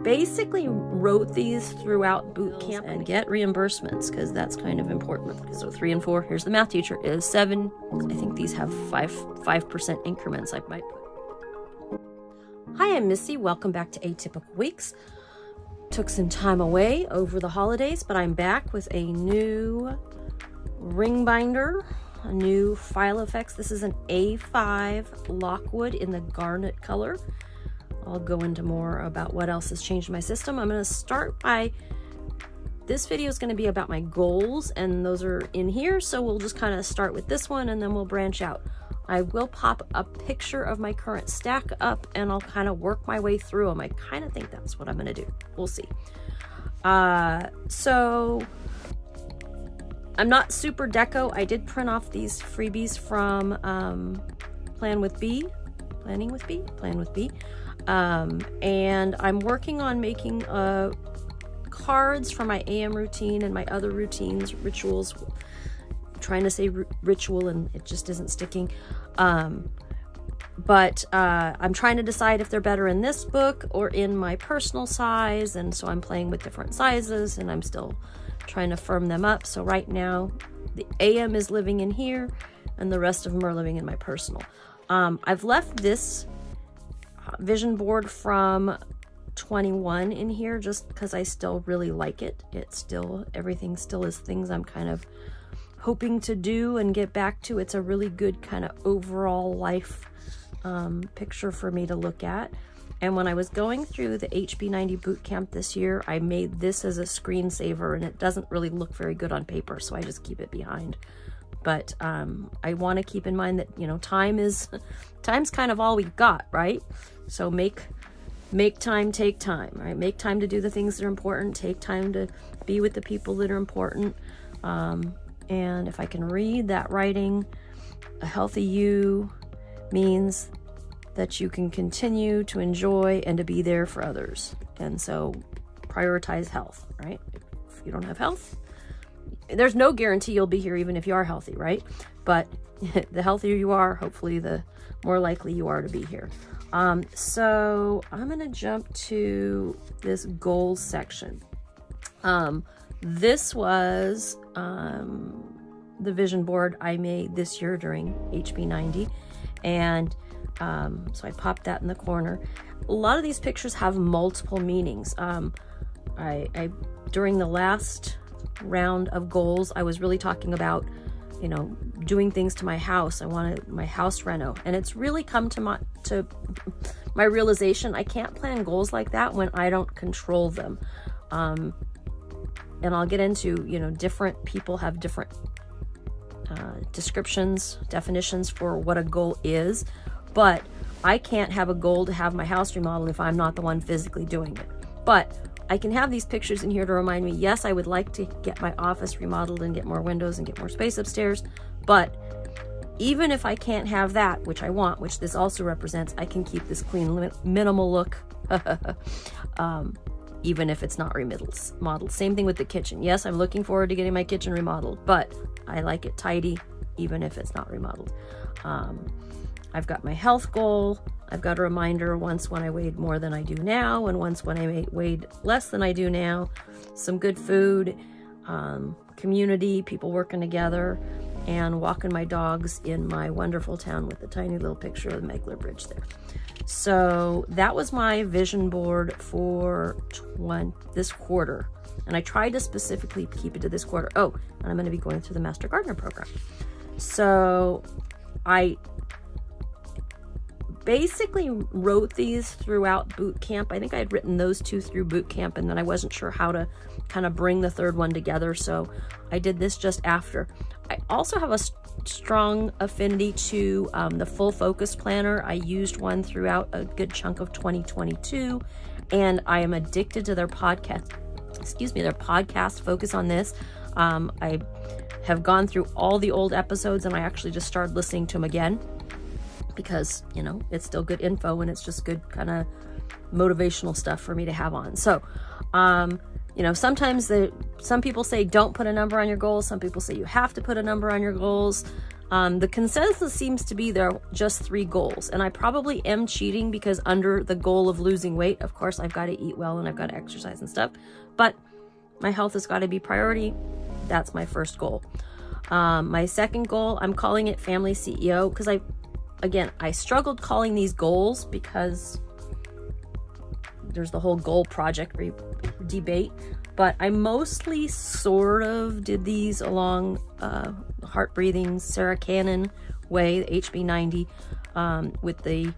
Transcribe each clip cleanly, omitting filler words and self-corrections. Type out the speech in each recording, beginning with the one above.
basically wrote these throughout boot camp and get reimbursements, because that's kind of important. So 3 and 4, here's the math teacher, is 7. I think these have 5% increments I might put. Hi, I'm Missy. Welcome back to Atypical Weeks. Took some time away over the holidays, but I'm back with a new ring binder, a new Filofax. This is an A5 Lockwood in the garnet color. I'll go into more about what else has changed in my system. I'm going to start by, this video is going to be about my goals, and those are in here, so we'll just kind of start with this one and then we'll branch out. I will pop a picture of my current stack up and I'll kind of work my way through them. I kind of think that's what I'm going to do. We'll see. So I'm not super deco. I did print off these freebies from Plan with B. And I'm working on making cards for my AM routine and my other routines, rituals. I'm trying to say ritual and it just isn't sticking. But I'm trying to decide if they're better in this book or in my personal size, and so I'm playing with different sizes and I'm still trying to firm them up. So right now the AM is living in here and the rest of them are living in my personal. I've left this vision board from 21 in here just because I still really like it. Everything still is things I'm kind of hoping to do and get back to. It's a really good kind of overall life picture for me to look at. And when I was going through the HB90 boot camp this year, I made this as a screensaver, and it doesn't really look very good on paper, so I just keep it behind. But I want to keep in mind that, you know, time's kind of all we've got, right? So make time, take time, right? Make time to do the things that are important. Take time to be with the people that are important. And if I can read that writing, a healthy you means that you can continue to enjoy and to be there for others. And so prioritize health, right? If you don't have health, there's no guarantee you'll be here even if you are healthy, right? But the healthier you are, hopefully the more likely you are to be here. So I'm going to jump to this goals section. This was the vision board I made this year during HB90. And so I popped that in the corner. A lot of these pictures have multiple meanings. During the last round of goals, I was really talking about, you know, doing things to my house. I wanted my house reno, and it's really come to my realization I can't plan goals like that when I don't control them. And I'll get into, you know, different people have different descriptions, definitions for what a goal is, but I can't have a goal to have my house remodeled if I'm not the one physically doing it. But I can have these pictures in here to remind me, yes, I would like to get my office remodeled and get more windows and get more space upstairs, but even if I can't have that, which I want, which this also represents, I can keep this clean, minimal look, even if it's not remodeled. Same thing with the kitchen. Yes, I'm looking forward to getting my kitchen remodeled, but I like it tidy, even if it's not remodeled. I've got my health goal. I've got a reminder once when I weighed more than I do now, and once when I weighed less than I do now. Some good food, community, people working together, and walking my dogs in my wonderful town with a tiny little picture of the Megler Bridge there. So that was my vision board for this quarter. And I tried to specifically keep it to this quarter. Oh, and I'm going to be going through the Master Gardener program. So I basically wrote these throughout boot camp. I think I had written those two through boot camp, and then I wasn't sure how to kind of bring the third one together, so I did this just after. I also have a strong affinity to the Full Focus Planner. I used one throughout a good chunk of 2022, and I am addicted to their podcast. Their podcast Focus on This. I have gone through all the old episodes, and I actually just started listening to them again, because, you know, it's still good info and it's just good kind of motivational stuff for me to have on. So, you know, sometimes some people say don't put a number on your goals. Some people say you have to put a number on your goals. The consensus seems to be there are just 3 goals, and I probably am cheating because under the goal of losing weight, of course, I've got to eat well and I've got to exercise and stuff, but my health has got to be priority. That's my first goal. My second goal, I'm calling it Family CEO, because I struggled calling these goals because there's the whole goal project debate, but I mostly sort of did these along heart breathing Sarah Cannon way, the HB90, with the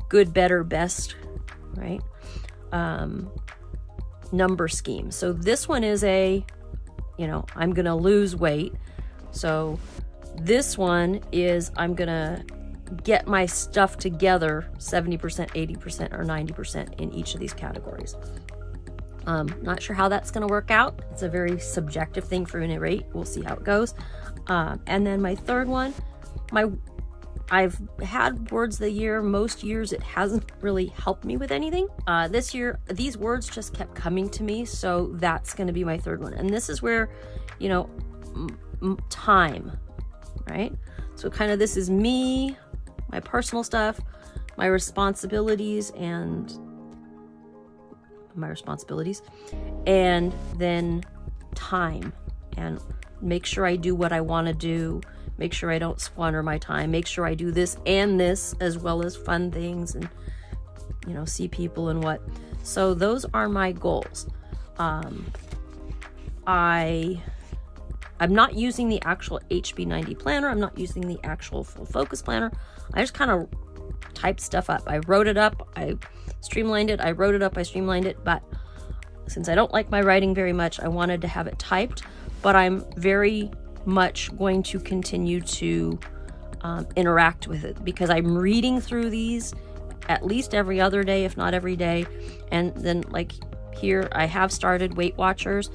good, better, best, right? Number scheme. So this one is I'm going to lose weight. So this one is I'm going to get my stuff together 70%, 80%, or 90% in each of these categories. Not sure how that's going to work out. It's a very subjective thing for any rate. We'll see how it goes. And then my third one, I've had words of the year. Most years it hasn't really helped me with anything. This year, these words just kept coming to me. So that's going to be my third one. And this is where, time, right? So kind of this is me, my personal stuff, my responsibilities, and then time, and make sure I do what I want to do, make sure I don't squander my time, make sure I do this and this, as well as fun things and, see people and what. So those are my goals. I'm not using the actual HB90 planner. I'm not using the actual full focus planner. I just kind of typed stuff up. I wrote it up. I streamlined it. I wrote it up. I streamlined it. But since I don't like my writing very much, I wanted to have it typed. But I'm very much going to continue to interact with it, because I'm reading through these at least every other day, if not every day. And then like here, I have started Weight Watchers,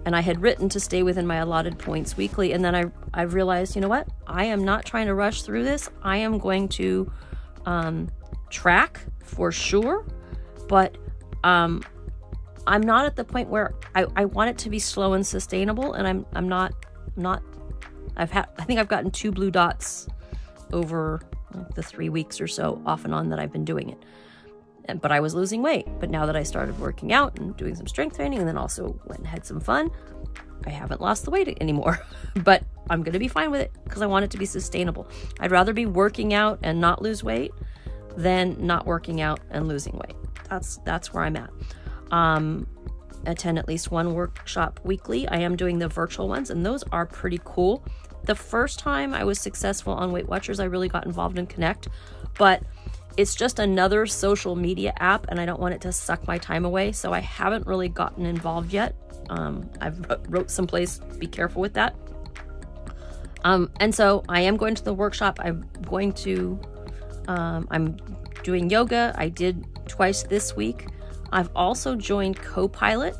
and I had written to stay within my allotted points weekly. And then I realized, you know what? I am not trying to rush through this. I am going to track for sure, but I'm not at the point where I want it to be slow and sustainable. And I'm not, I think I've gotten 2 blue dots over the 3 weeks or so off and on that I've been doing it. But I was losing weight. But now that I started working out and doing some strength training, and then also went and had some fun, I haven't lost the weight anymore. But I'm going to be fine with it because I want it to be sustainable. I'd rather be working out and not lose weight than not working out and losing weight. That's where I'm at. Attend at least one workshop weekly. I am doing the virtual ones, and those are pretty cool. The first time I was successful on Weight Watchers, I really got involved in Connect, but it's just another social media app, and I don't want it to suck my time away, so I haven't really gotten involved yet. I've wrote someplace, be careful with that. And so I am going to the workshop. I'm doing yoga. I did twice this week. I've also joined Copilot,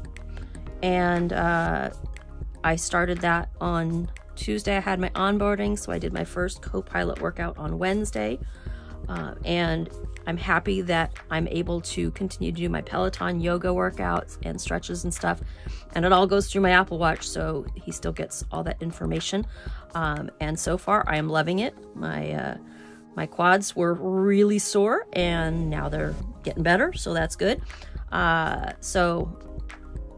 and I started that on Tuesday. I had my onboarding, so I did my first Copilot workout on Wednesday. And I'm happy that I'm able to continue to do my Peloton yoga workouts and stretches and stuff. And it all goes through my Apple Watch, so he still gets all that information. And so far, I am loving it. My quads were really sore, and now they're getting better, so that's good. So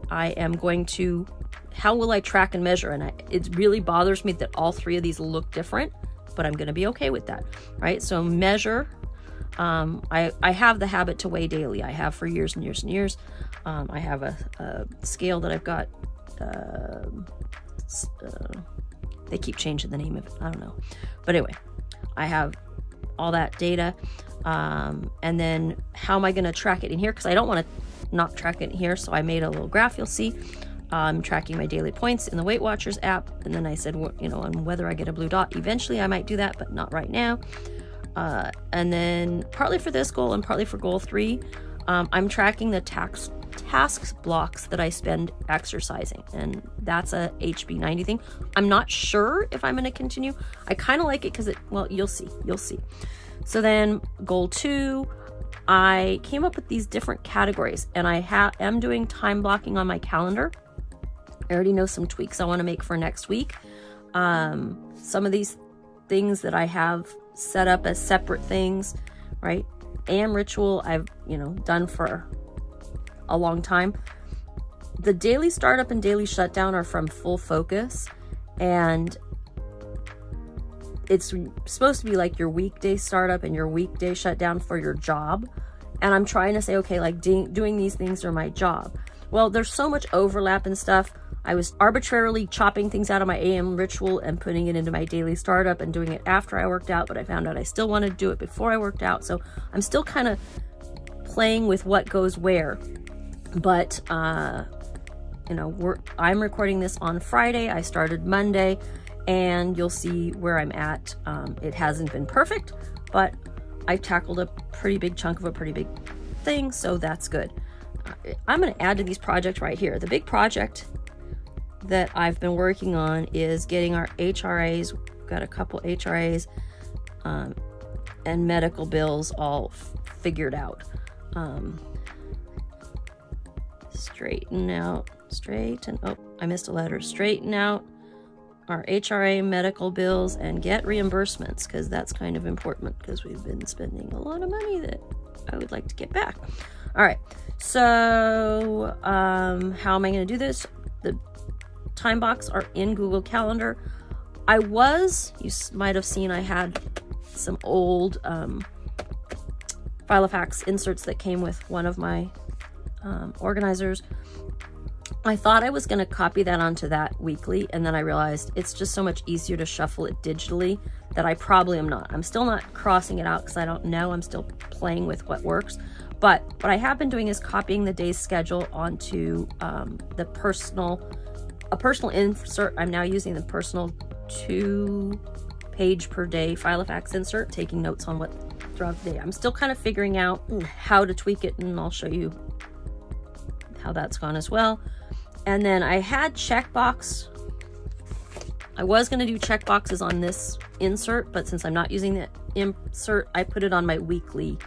I am going to, how will I track and measure? And it really bothers me that all 3 of these look different, but I'm going to be okay with that, right? So measure. I have the habit to weigh daily. I have for years and years and years. I have a scale that I've got. They keep changing the name of it. I don't know. But anyway, I have all that data. And then how am I going to track it in here? Because I don't want to not track it in here. So I made a little graph, you'll see. I'm tracking my daily points in the Weight Watchers app. And then I said, on whether I get a blue dot. Eventually I might do that, but not right now. And then partly for this goal and partly for goal 3, I'm tracking the tasks blocks that I spend exercising. And that's a HB90 thing. I'm not sure if I'm going to continue. I kind of like it because you'll see. So then goal 2, I came up with these different categories, and I am doing time blocking on my calendar. I already know some tweaks I want to make for next week. Some of these things that I have set up as separate things, right? AM ritual I've, you know, done for a long time. The daily startup and daily shutdown are from Full Focus, and it's supposed to be like your weekday startup and your weekday shutdown for your job. And I'm trying to say, okay, like doing these things are my job. Well, there's so much overlap and stuff. I was arbitrarily chopping things out of my AM ritual and putting it into my daily startup and doing it after I worked out, but I found out I still want to do it before I worked out. So I'm still kind of playing with what goes where. But, you know, I'm recording this on Friday. I started Monday, and you'll see where I'm at. It hasn't been perfect, but I've tackled a pretty big chunk of a pretty big thing, so that's good. I'm going to add to these projects right here. The big project that I've been working on is getting our HRAs. We've got a couple HRAs and medical bills all figured out. Straighten out, oh, I missed a letter. Straighten out our HRA medical bills and get reimbursements, because that's kind of important, because we've been spending a lot of money that I would like to get back. All right, so how am I going to do this? The time box are in Google Calendar. You might have seen I had some old Filofax inserts that came with one of my organizers. I thought I was going to copy that onto that weekly, and then I realized it's just so much easier to shuffle it digitally that I probably am not. I'm still not crossing it out because I don't know. I'm still playing with what works. But what I have been doing is copying the day's schedule onto a personal insert. I'm now using the personal 2-page per day Filofax insert, taking notes on what throughout the day. I'm still kind of figuring out how to tweak it, and I'll show you how that's gone as well. And then I had checkbox. I was going to do checkboxes on this insert, but since I'm not using the insert, I put it on my weekly,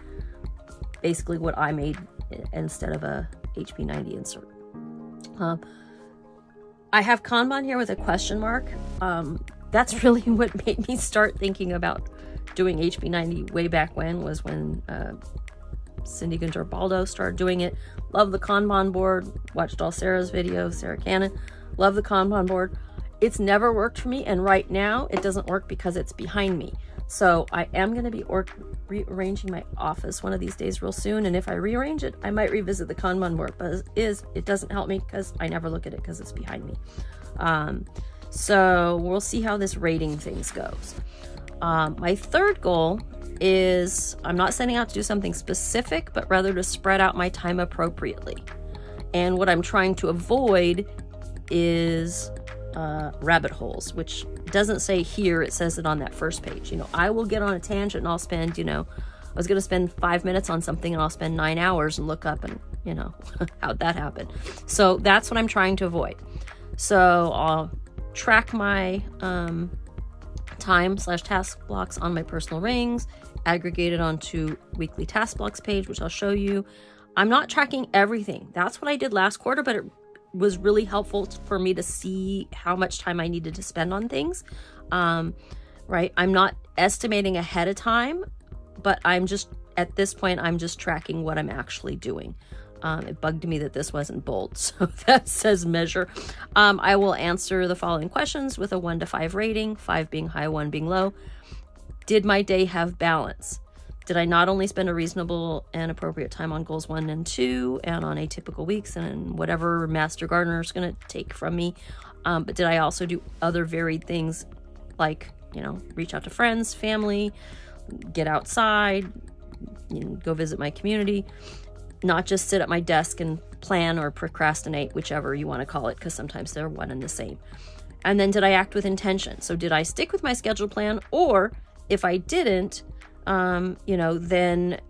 basically what I made instead of a HP90 insert. I have Kanban here with a question mark. That's really what made me start thinking about doing HP90 way back when, was when Cindy Gunter-Baldo started doing it. Love the Kanban board. Watched all Sarah's videos, Sarah Cannon. Love the Kanban board. It's never worked for me, and right now it doesn't work because it's behind me. So I am going to be rearranging my office one of these days real soon, and if I rearrange it, I might revisit the Kanban board, but it doesn't help me because I never look at it because it's behind me. So we'll see how this rating things goes. My third goal is, I'm not setting out to do something specific, but rather to spread out my time appropriately. And what I'm trying to avoid is rabbit holes, which doesn't say here, it says it on that first page. You know, I will get on a tangent and I'll spend, you know, I was going to spend 5 minutes on something and I'll spend 9 hours and look up and, you know, how'd that happen? So that's what I'm trying to avoid. So I'll track my time/task blocks on my personal rings, aggregate it onto weekly task blocks page, which I'll show you. I'm not tracking everything. That's what I did last quarter, but it was really helpful for me to see how much time I needed to spend on things. Right? I'm not estimating ahead of time, but I'm just, at this point, I'm just tracking what I'm actually doing. It bugged me that this wasn't bold, so that says measure. I will answer the following questions with a 1 to 5 rating, 5 being high, 1 being low. Did my day have balance? Did I not only spend a reasonable and appropriate time on goals 1 and 2 and on atypical weeks and whatever Master Gardener is going to take from me, but did I also do other varied things like, you know, reach out to friends, family, get outside, you know, go visit my community, not just sit at my desk and plan or procrastinate, whichever you want to call it, because sometimes they're one and the same. And then did I act with intention? So did I stick with my scheduled plan? Or if I didn't, you know, then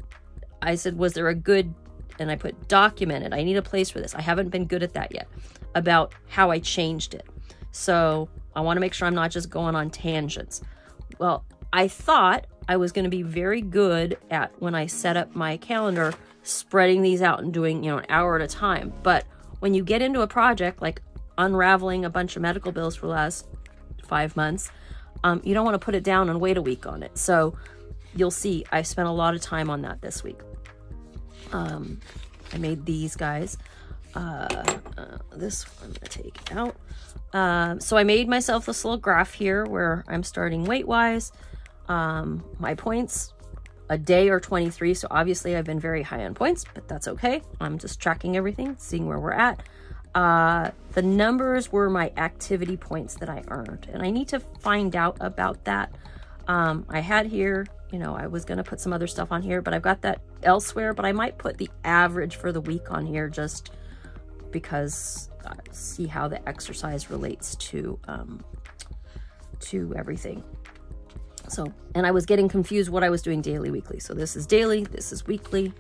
I said, was there a good, and I put documented. I need a place for this. I haven't been good at that yet, about how I changed it. So I want to make sure I'm not just going on tangents. Well, I thought I was going to be very good at, when I set up my calendar, spreading these out and doing, you know, an hour at a time. But when you get into a project like unraveling a bunch of medical bills for the last 5 months, you don't want to put it down and wait a week on it. So you'll see I spent a lot of time on that this week. I made these guys. This one I'm going to take out. So I made myself this little graph here where I'm starting weight-wise. My points, a day or 23. So obviously I've been very high on points, but that's okay. I'm just tracking everything, seeing where we're at. The numbers were my activity points that I earned, and I need to find out about that. I had here, you know, I was going to put some other stuff on here, but I've got that elsewhere, but I might put the average for the week on here just because see how the exercise relates to everything. So, and I was getting confused what I was doing daily, weekly. So this is daily, this is weekly.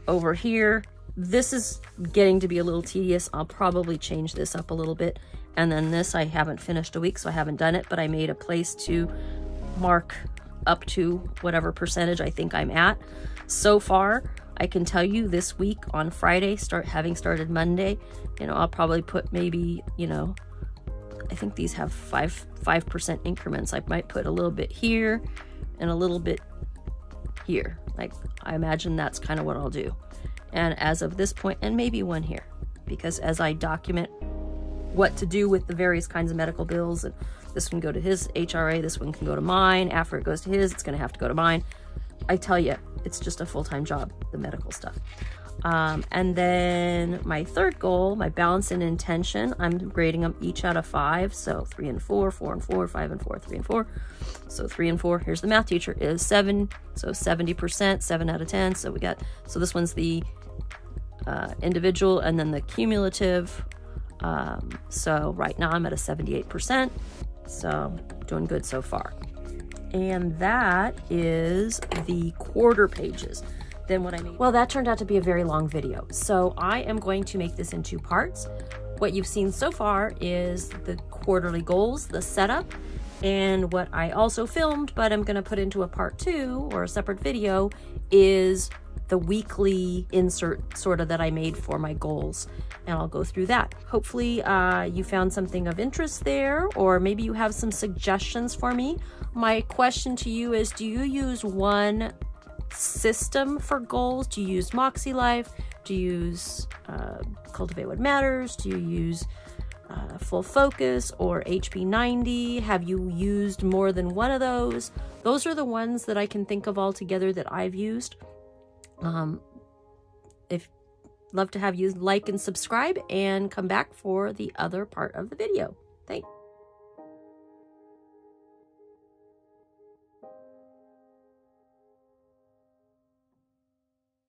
Over here, this is getting to be a little tedious. I'll probably change this up a little bit. And then this, I haven't finished a week, so I haven't done it, but I made a place to mark up to whatever percentage I think I'm at. So far, I can tell you this week on Friday, having started Monday, you know, I'll probably put maybe, you know, I think these have 5% increments. I might put a little bit here and a little bit here. Like, I imagine that's kind of what I'll do. And as of this point, and maybe one here, because as I document what to do with the various kinds of medical bills, and this can go to his HRA, this one can go to mine. After it goes to his, it's going to have to go to mine. I tell you, it's just a full-time job, the medical stuff. And then my third goal, my balance and intention, I'm grading them each out of 5. So 3 and 4, 4 and 4, 5 and 4, 3 and 4. So 3 and 4, here's the math teacher, is 7. So 70%, 7 out of 10. So we got, so this one's the individual and then the cumulative. So right now I'm at a 78%. So doing good so far. And that is the quarter pages. Then what I made, well, that turned out to be a very long video. So I am going to make this in 2 parts. What you've seen so far is the quarterly goals, the setup, and what I also filmed, but I'm going to put into a part 2 or a separate video, is the weekly insert sort of that I made for my goals. And I'll go through that. Hopefully you found something of interest there, or maybe you have some suggestions for me. My question to you is, do you use one system for goals? Do you use Moxie Life? Do you use Cultivate What Matters? Do you use Full Focus or HP90? Have you used more than one of those? Those are the ones that I can think of all together that I've used. If love to have you like and subscribe and come back for the other part of the video. Thanks.